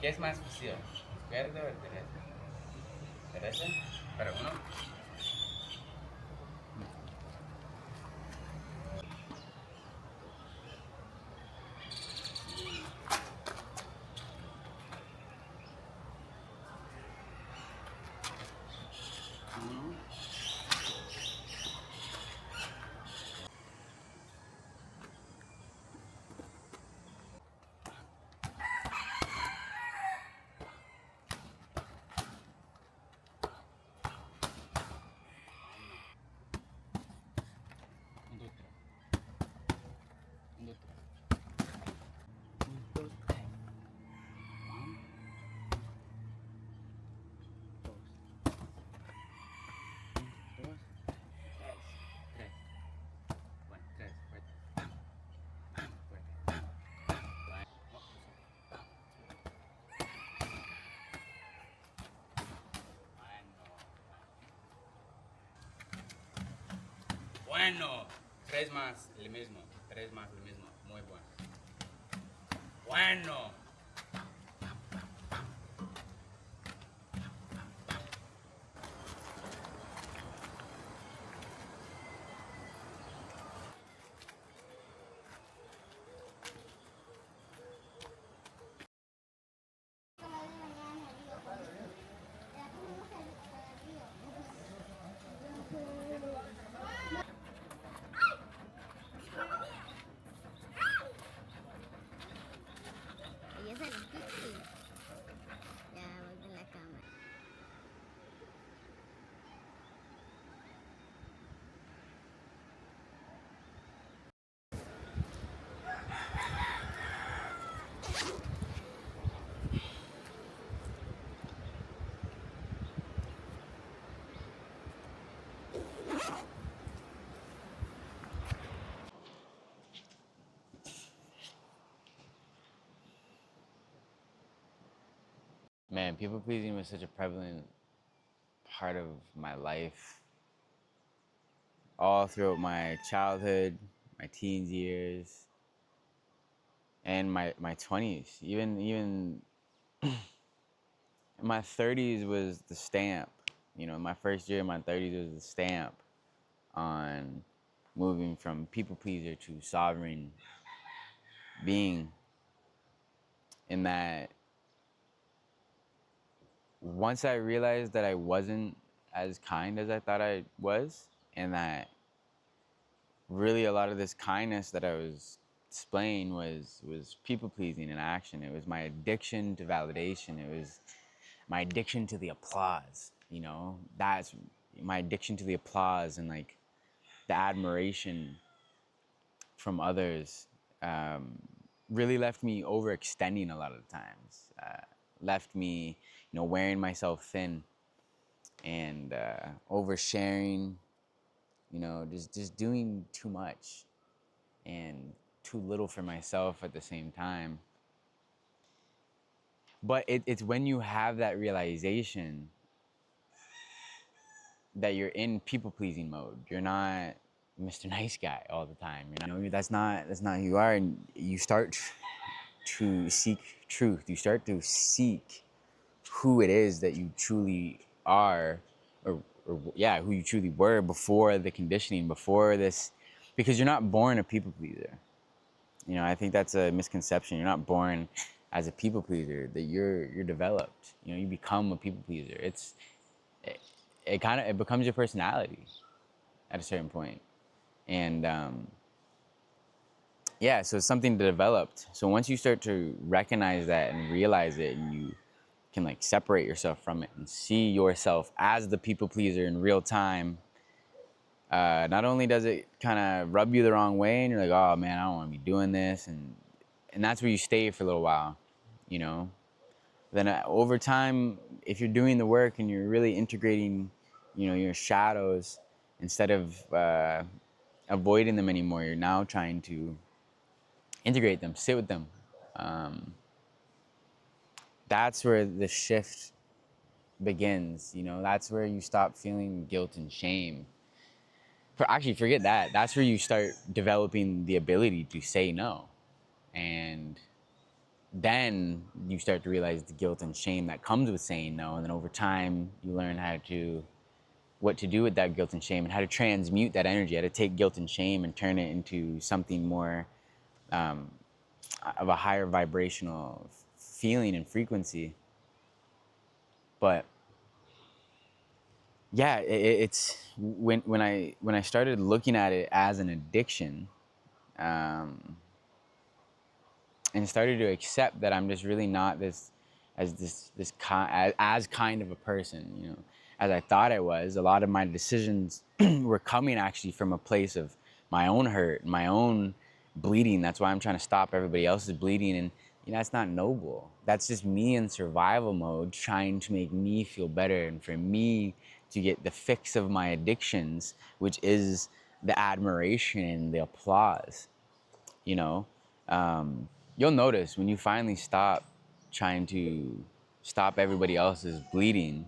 ¿Qué es más opción? ¿Izquierda o derecha? ¿Derecha? Pero uno. Uno. Un, dos, tres. Un, dos, tres. Un, dos, tres. One, dos. Un, dos, tres. Tres. Bueno, tres. Fuerte. Fuerte. Bueno. Bueno. Tres más, el mismo. Tres más, el mismo. Muy bueno. Bueno. Ella se el kiki. Ya voy con la cámara. Man, people pleasing was such a prevalent part of my life all throughout my childhood, my teens years, and my 20s. Even my 30s was the stamp. You know, my first year in my 30s was the stamp on moving from people pleaser to sovereign being. In that, once I realized that I wasn't as kind as I thought I was, and that really a lot of this kindness that I was displaying was people pleasing in action. It was my addiction to validation. It was my addiction to the applause. You know, that's my addiction to the applause and like the admiration from others. Really left me overextending a lot of the times. Left me, you know, wearing myself thin and oversharing. You know, just doing too much and too little for myself at the same time. But it's when you have that realization that you're in people pleasing mode. You're not Mr. Nice Guy all the time. You know, that's not who you are, and you start to seek truth. You start to seek who it is that you truly are, or yeah, who you truly were before the conditioning, before this, because you're not born a people pleaser. You know, I think that's a misconception. You're not born as a people pleaser. That you're developed. You know, you become a people pleaser. It kind of it becomes your personality at a certain point, and yeah, so it's something developed. So once you start to recognize that and realize it, and you can like separate yourself from it and see yourself as the people pleaser in real time. Not only does it kind of rub you the wrong way, and you're like, oh man, I don't want to be doing this, and that's where you stay for a little while, you know. Then over time, if you're doing the work and you're really integrating, you know, your shadows instead of avoiding them anymore, you're now trying to integrate them, sit with them. That's where the shift begins. You know, that's where you stop feeling guilt and shame. Actually, forget that. That's where you start developing the ability to say no, and then you start to realize the guilt and shame that comes with saying no. And then over time, you learn what to do with that guilt and shame and how to transmute that energy, how to take guilt and shame and turn it into something more of a higher vibrational feeling and frequency. But yeah, it's when I started looking at it as an addiction, um, and started to accept that I'm just really not as kind of a person, as I thought I was. A lot of my decisions were coming actually from a place of my own hurt, my own bleeding. That's why I'm trying to stop everybody else's bleeding, and that's not noble. That's just me in survival mode, trying to make me feel better and for me to get the fix of my addictions, which is the admiration and the applause. you know You'll notice when you finally stop trying to stop everybody else's bleeding,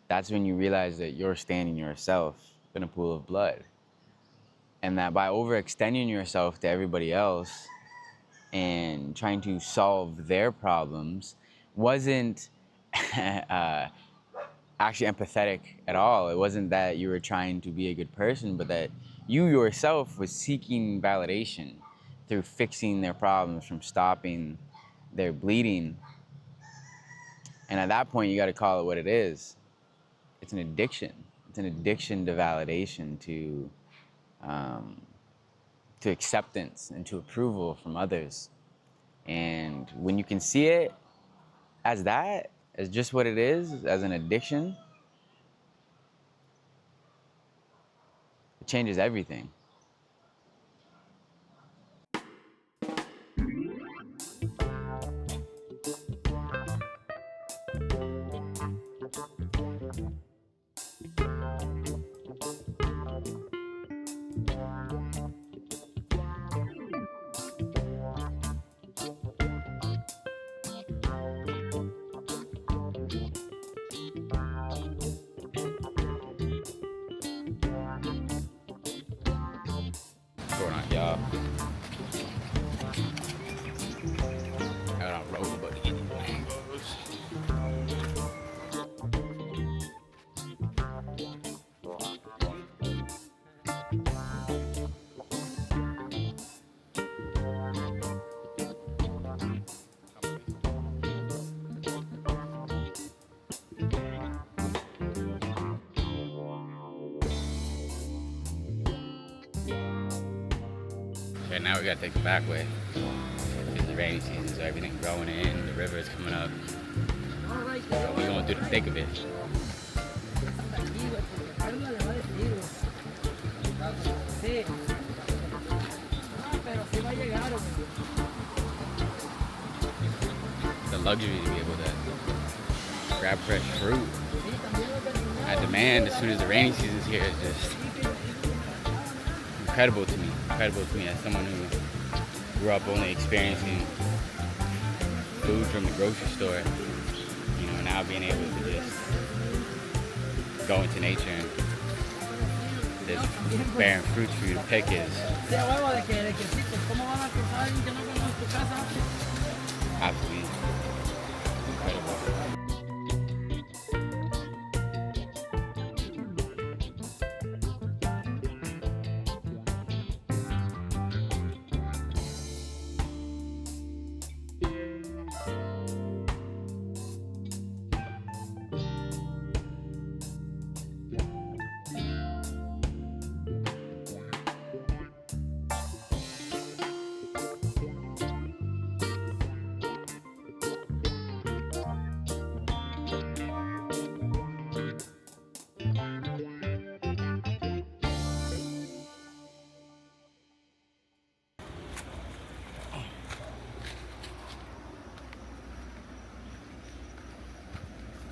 that's when you realize that you're standing yourself in a pool of blood, and that by overextending yourself to everybody else and trying to solve their problems wasn't actually empathetic at all. It wasn't that you were trying to be a good person, but that you yourself was seeking validation through fixing their problems, from stopping their bleeding. And at that point, you got to call it what it is. It's an addiction. It's an addiction to validation, um, to acceptance, and to approval from others. And when you can see it as that, as just what it is, as an addiction, it changes everything. What's going on, y'all? Out on Rosebud to get these mangoes. Okay, now we gotta take the back way. It's the rainy season, so everything's growing in, the river is coming up. So we're going through the thick of it. The luxury to be able to grab fresh fruit at demand as soon as the rainy season's here is just incredible to me. Incredible to me as someone who grew up only experiencing food from the grocery store. Now being able to just go into nature and there's bearing fruits for you to pick is absolutely incredible.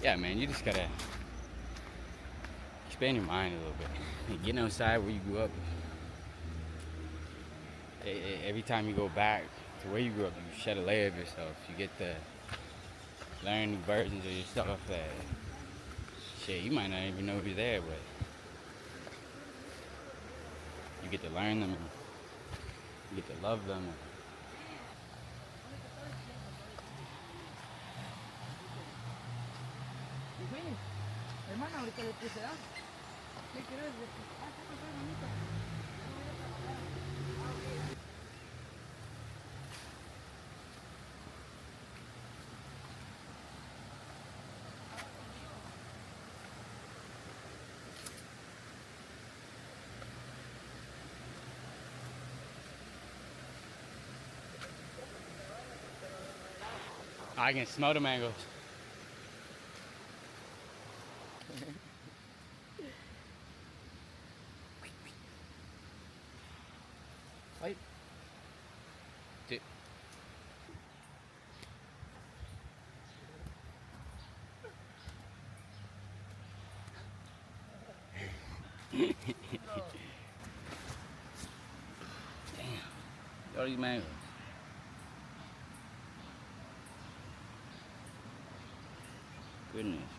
Yeah, man, you just gotta expand your mind a little bit. Getting outside where you grew up, every time you go back to where you grew up, you shed a layer of yourself. You get to learn new versions of yourself that, shit, you might not even know you're there, but you get to learn them and you get to love them. finish. Hermana, ahorita le puse agua. ¿Qué quieres? Ah, ¿qué pasó, hermanita? I can smell the mangoes. Wait. Damn. All these mangoes. Goodness.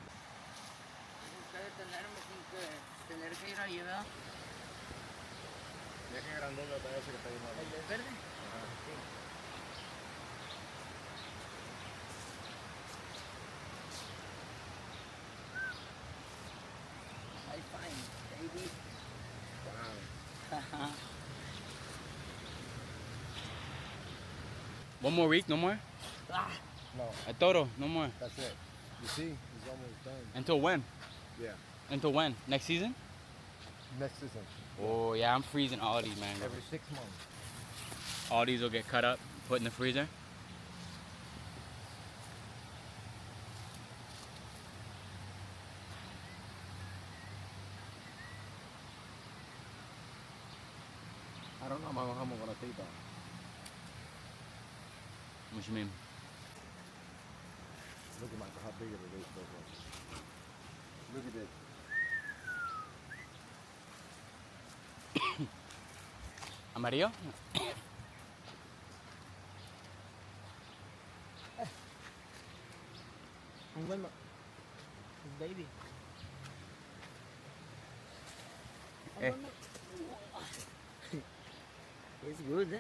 Busca detenerme sin que tener que ir ahí, ¿verdad? Ya que grandote está ese que está ahí mal. ¿El del verde? I find, baby. Wow. One more week, no more? Ah, No, A todo, no more. that's it. You see, he's almost done. Until when? Yeah. Until when? Next season? Next season. Oh yeah, I'm freezing all these mangoes. Every 6 months. All these will get cut up, put in the freezer. I don't know how I'm gonna take that. What you mean? Look at Michael, how big it is. Look at this. Amarillo? I'm going to... Baby. Eh. It's good, eh?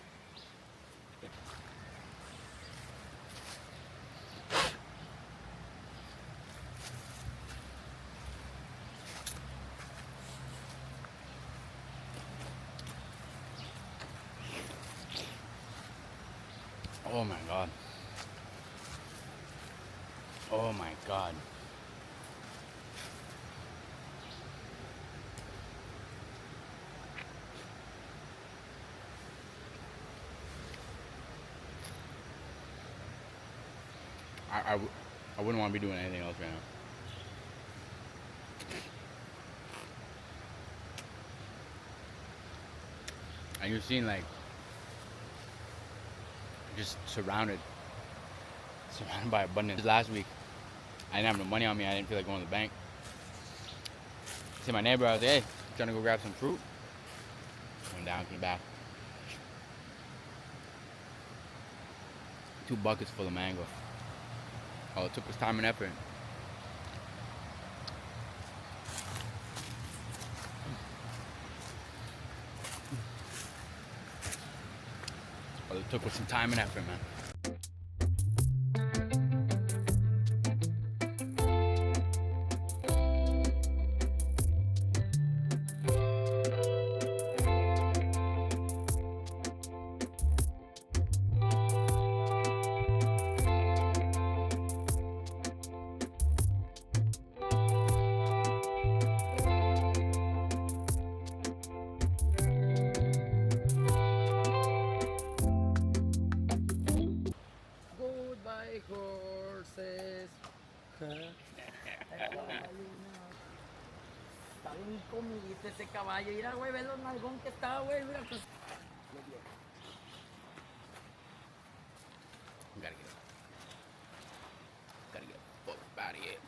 Oh my god. Oh my god. I wouldn't want to be doing anything else right now. And you're seeing like just surrounded by abundance. Last week, I didn't have no money on me. I didn't feel like going to the bank. See my neighbor, I was like, hey, trying to go grab some fruit. Went down, came back. 2 buckets full of mango. All it took was time and effort. All it took was some time and effort, man. Goodbye, horses. Está bien comidito ese caballo. Mira, güey, ve los nalgón que está, güey. Mira, pues. Gotta get fuck out of here.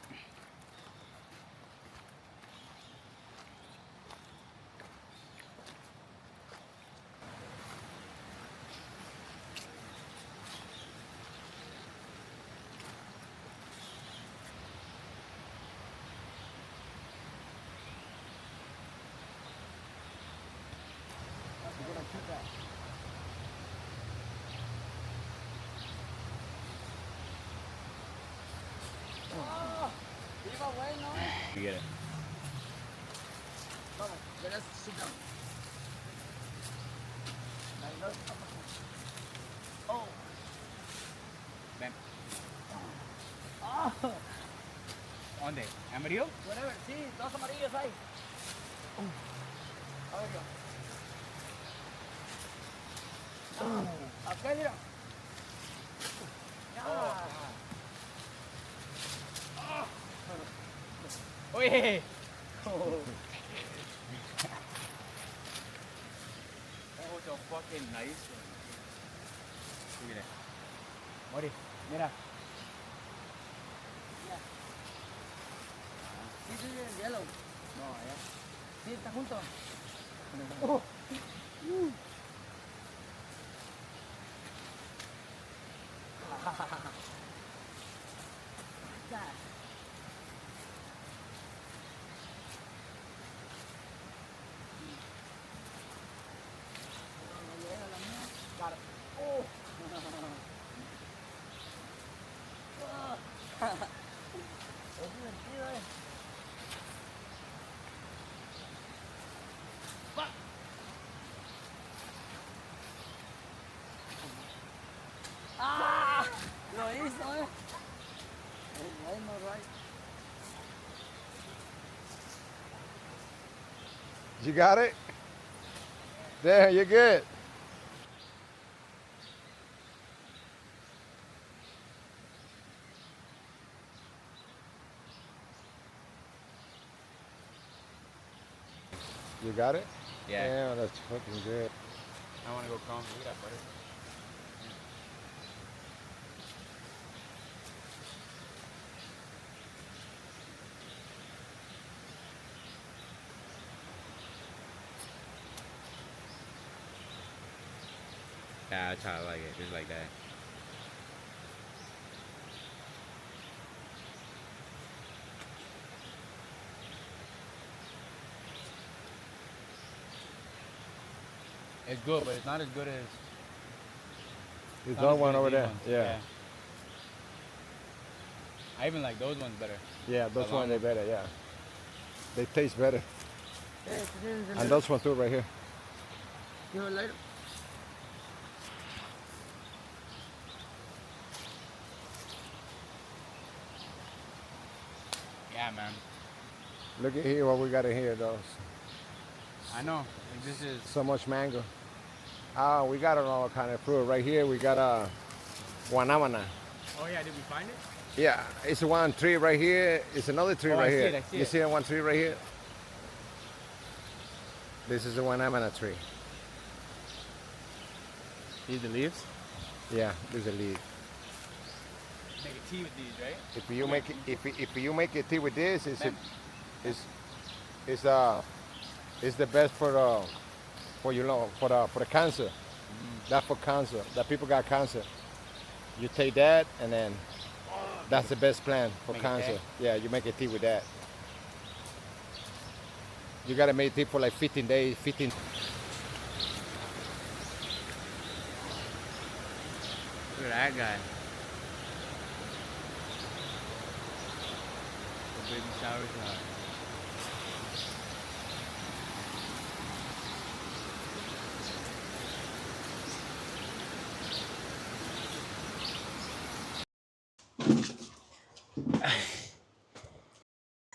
You get it. Vamos, let's sit down. Oh. Ven. Ah. ¿Dónde? ¿Amarillo? Whatever. Sí, dos amarillos hay. A ver yo. Acá, mira. Oye. That was a fucking nice one. Look at that. Mori, mira. Sí, sí, el yellow. No, allá. Sí, está junto. Ya. No llega la mía. Got it. Oh. Es divertido, ¡Ah! Lo hizo, Right, no right. You got it? There, you're good. You got it? Yeah. Yeah, that's fucking good. I want to go crawl. Look at that butter. Yeah, that's how I like it. Just like that. It's good, but it's not as good as There's not that as one good as over these there. ones. Yeah. I even like those ones better. Yeah, those The ones long they better, yeah. They taste better. Yeah, And those ones too right here. you know, later. Yeah, man. Look at here what we got in here, though. I know. Like, this is So much mango. Ah, we got all kind of fruit. Right here we got a guanabana. Oh yeah, did we find it? Yeah, it's one tree right here. It's another tree Oh, right I see here. it, I see You it. see that one tree right here? This is the guanabana tree. These the leaves? Yeah, there's a leaf. Make a tea with these, right? If you make it, if you make a tea with this, Ma'am. it's the best for you know for the cancer. That's for cancer. That people got cancer. You take that and then that's the best plan for Make a cancer. tea? Yeah, you make a tea with that. You gotta make tea for like 15 days. 15. Look at that guy. The baby shower shot.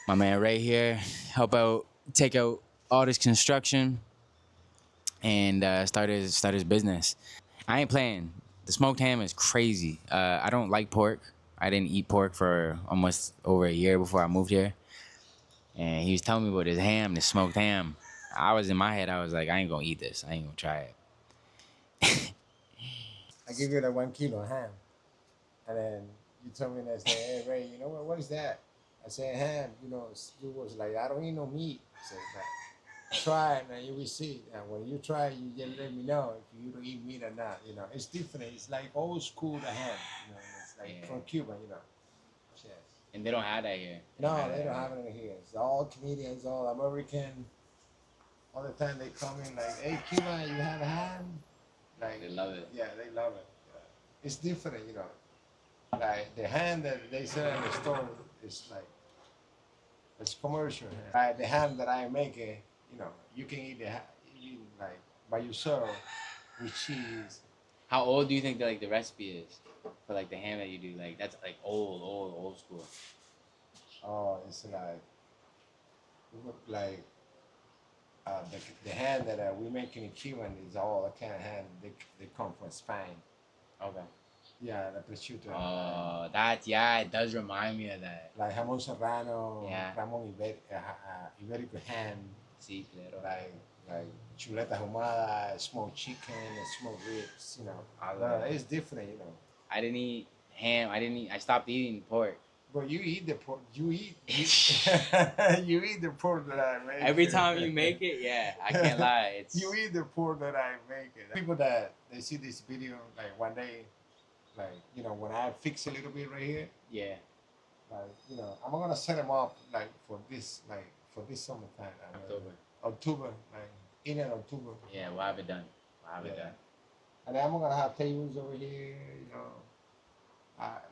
My man Ray here, help out, take out all this construction, and start his business. I ain't playing. The smoked ham is crazy. I don't like pork. I didn't eat pork for almost over a year before I moved here, and he was telling me about his ham, this smoked ham. I was in my head. I was like, I ain't gonna eat this. I ain't gonna try it. I give you that 1 kilo of ham, and then you told me that say, hey Ray, you know what is that? I said ham. You know, you was like, I don't eat no meat. I said, but try it and you will see. And when you try it, you just let me know if you don't eat meat or not. You know, it's different. It's like old school the ham. You know, it's like Yeah. from Cuba. You know. Yes. And they don't have that here. No, they don't have it here. It's all Canadians, all American. All the time they come in like, hey Cuba, you have a ham? Like They love it. Yeah, they love it. Yeah. It's different, you know. Like the ham that they sell in the store is like It's commercial. The ham that I make, you know, you can eat eat like by yourself with cheese. How old do you think the recipe is for like the ham that you do? Like that's like old school. Oh, it's like the ham that we make in Cuban is all a kind of ham. They come from Spain. Okay. Yeah, the prosciutto. It does remind me of that. Like jamón serrano, Yeah. jamón ibérico ham, Sí, claro. like chuleta ahumada, smoked chicken, and smoked ribs. You know, I love it. it's different. You know. I didn't eat ham. I stopped eating pork. But you eat the pork. You eat you eat the pork that I make. Every time you make it, yeah, I can't lie. It's You eat the pork that I make. It. People that they see this video like one day, like you know when I fix a little bit right here, yeah. like you know I'm gonna set them up like for this summertime. October, like in October. Yeah, we'll have it done. We'll have it done. And then I'm gonna have tables over here, you know,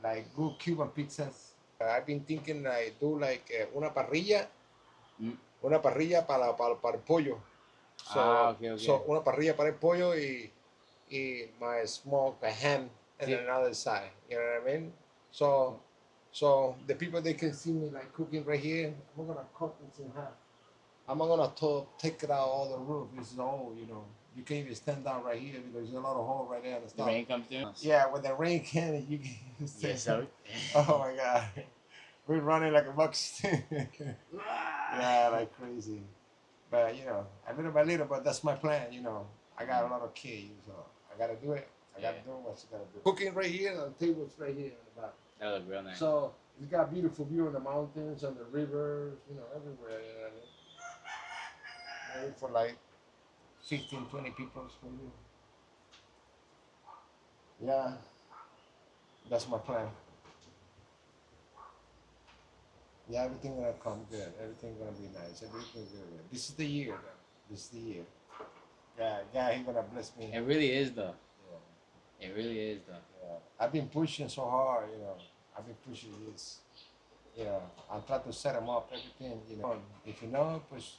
like good Cuban pizzas. I've been thinking like do like una parrilla, una parrilla para el pollo. So, Okay. so una parrilla para el pollo y my smoked ham and Sí. another side. You know what I mean? So the people they can see me like cooking right here. I'm gonna cut this in half. I'm not gonna take it out all the roof. This is all you know. You can't even stand down right here because there's a lot of hole right there at the The start. rain comes through. Yeah, when the rain can, you can. Yes, sir. Oh my God, we're running like a buck. Yeah, like crazy. But you know, a little by little. But that's my plan. You know, I got a lot of kids, so I gotta do it. I gotta do what you gotta do. Cooking right here, and the table's right here in the back. That look real nice. So it's got beautiful view on the mountains, on the rivers, you know, everywhere. You know what I mean? Maybe for like 15, 20 people maybe. Yeah, that's my plan. Yeah, everything gonna come good. Everything gonna be nice. Everything good. This is the year, though. This is the year. God, He gonna bless me. It really is though. Yeah. It really is though. Yeah. I've been pushing so hard, you know. I've been pushing this. You know, I'm trying to set them up, everything, you know. If you know, pues,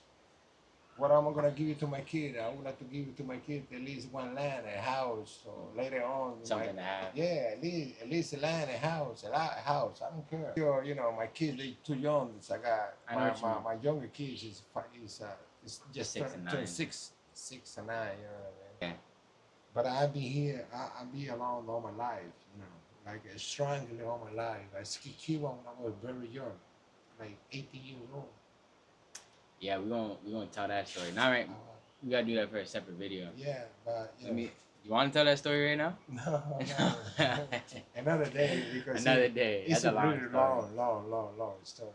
what am I gonna give you to my kid? I would like to give you to my kid at least one land, a house, or later on. Something to have. Yeah, at least a land, a house, a house. I don't care. You know, my kids they too young. So I got my younger kids is just 6 and 9. turned 6 and 9. You know what I mean? Yeah. But I've been here. I've been along all my life. You know, like strongly all my life. I ski Cuba when I was very young, like 18 years old. Yeah, we're gonna tell that story. Not right. We gotta do that for a separate video. Yeah, but You want to tell that story right now? No. Another day because Another day. It's That's a a long really story. long story.